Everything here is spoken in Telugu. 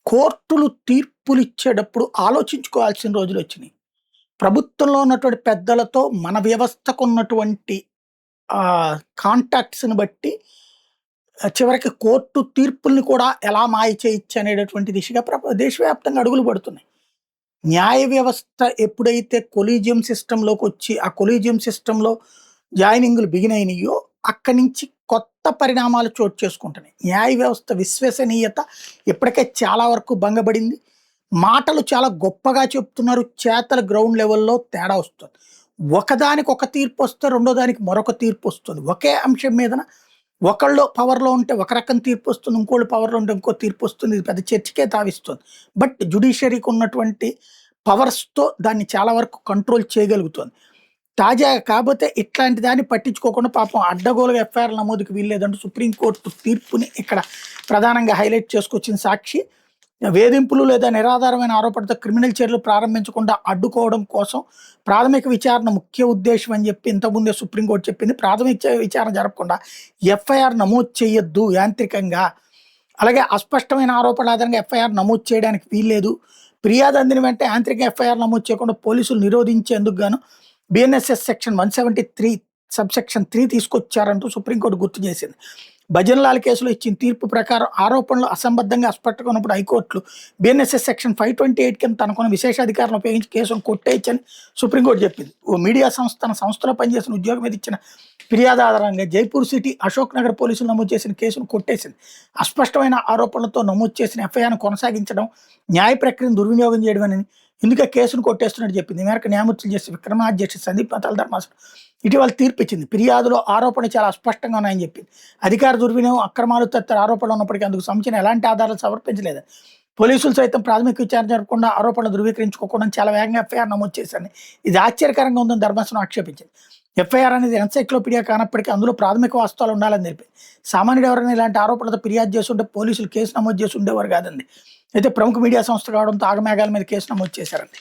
కోర్టులు తీర్పులిచ్చేటప్పుడు ఆలోచించుకోవాల్సిన రోజులొచ్చినియి. ప్రభుత్వంలో ఉన్నటువంటి పెద్దలతో మన వ్యవస్థకున్నటువంటి కాంటాక్ట్స్‌ని బట్టి చివరికి కోర్టు తీర్పుల్ని కూడా ఎలా మాయ చేయొచ్చు అనేటటువంటి దిశగా దేశవ్యాప్తంగా అడుగులు పడుతున్నాయి. న్యాయ వ్యవస్థ ఎప్పుడైతే కొలీజియం సిస్టమ్‌లోకొచ్చి, ఆ కొలీజియం సిస్టమ్‌లో జాయినింగ్‌లు బిగినయినియో, అక్కడి నుంచి కొత్త పరిణామాలు చోటు చేసుకుంటున్నాయి. న్యాయ వ్యవస్థ విశ్వసనీయత ఇప్పటికే చాలా వరకు భంగపడింది. మాటలు చాలా గొప్పగా చెప్తున్నారు. చేతల గ్రౌండ్ లెవెల్‌లో తేడా వస్తుంది. ఒకదానికి ఒక తీర్పొస్తే, రెండో దానికి మరొక తీర్పొస్తుంది. ఒకే అంశం మీదన ఒకళ్ళు పవర్‌లో ఉంటే ఒక రకం తీర్పొస్తుంది. ఇంకోళ్ళు పవర్‌లో ఉంటే ఇంకో తీర్పొస్తుంది. ఇది పెద్ద చర్చకే తావిస్తుంది. బట్ జ్యుడిషియరీకి ఉన్నటువంటి పవర్స్‌తో దాన్ని చాలా వరకు కంట్రోల్ చేయగలుగుతోంది. తాజాగా కాపోతే ఇట్లాంటి దాన్ని పట్టించుకోకుండా పాపం అడ్డగోలుగా ఎఫ్ఐఆర్‌ల నమోదుకు వీల్లేదంటూ సుప్రీంకోర్టు తీర్పుని ఇక్కడ ప్రధానంగా హైలైట్ చేసుకొచ్చిన సాక్షి. వేధింపులు లేదా నిరాధారమైన ఆరోపణలతో క్రిమినల్ చర్యలు ప్రారంభించకుండా అడ్డుకోవడం కోసం ప్రాథమిక విచారణ ముఖ్య ఉద్దేశం అని చెప్పి ఇంతకుముందే సుప్రీంకోర్టు చెప్పింది. ప్రాథమిక విచారణ జరపకుండా ఎఫ్ఐఆర్ నమోదు చేయొద్దు యాంత్రికంగా. అలాగే అస్పష్టమైన ఆరోపణల ఆధారంగా ఎఫ్ఐఆర్ నమోదు చేయడానికి వీల్లేదు. ఫిర్యాదు అందిన వెంటనే యాంత్రికంగా ఎఫ్ఐఆర్ నమోదు చేయకుండా పోలీసులు నిరోధించేందుకు గాను బిఎన్ఎస్ఎస్ సెక్షన్ 173 సబ్సెక్షన్ 3 తీసుకొచ్చారంటూ సుప్రీంకోర్టు గుర్తు చేసింది. భజన్లాల్ కేసులో ఇచ్చిన తీర్పు ప్రకారం ఆరోపణలు అసంబద్ధంగా అస్పష్టంగా ఉన్నప్పుడు హైకోర్టులు బిఎన్ఎస్ఎస్ సెక్షన్ 528 కింద తనకున్న విశేషాధికారాలను ఉపయోగించి కేసును కొట్టేయచ్చని సుప్రీంకోర్టు చెప్పింది. ఓ మీడియా సంస్థ తన సంస్థలో పనిచేసిన ఉద్యోగం మీద ఇచ్చిన ఫిర్యాదు ఆధారంగా జైపూర్ సిటీ అశోక్ నగర్ పోలీసులు నమోదు చేసిన కేసును కొట్టేసింది. అస్పష్టమైన ఆరోపణలతో నమోదు చేసిన ఎఫ్ఐఆర్ను కొనసాగించడం న్యాయ ప్రక్రియను దుర్వినియోగం చేయడమని, ఇందుకే కేసును కొట్టేస్తున్నట్టు చెప్పింది. ఈ మేరకు న్యాయమూర్తులు జస్టిస్ విక్రమాదిత్య జస్టిస్ సందీప్ మతాల ధర్మాసనం ఇటీవల తీర్పు ఇచ్చింది. ఫిర్యాదులో ఆరోపణలు చాలా అస్పష్టంగా ఉన్నాయని చెప్పింది. అధికార దుర్వినియోగం, అక్రమాలు తదితర ఆరోపణలు ఉన్నప్పటికీ అందుకు సంబంధించిన ఎలాంటి ఆధారాలు సమర్పించలేదని, పోలీసులు సైతం ప్రాథమిక విచారణ జరపకుండా ఆరోపణలు ధృవీకరించుకోకుండా చాలా వేగంగా ఎఫ్ఐఆర్ నమోదు చేశారని, ఇది ఆశ్చర్యకరంగా ఉందని ధర్మాసనం ఆక్షేపించింది. ఎఫ్ఐఆర్ అనేది ఎన్సైక్లోపీడియా కానప్పటికీ అందులో ప్రాథమిక వాస్తవాలు ఉండాలని తెలిపింది. సామాన్యుడు ఎవరైనా ఇలాంటి ఆరోపణలతో ఫిర్యాదు చేస్తుంటే పోలీసులు కేసు నమోదు చేసి ఉండేవారు కాదండి. అయితే ప్రముఖ మీడియా సంస్థ కావడంతో ఆగమేఘాల మీద కేసు నమోదు చేశారండి.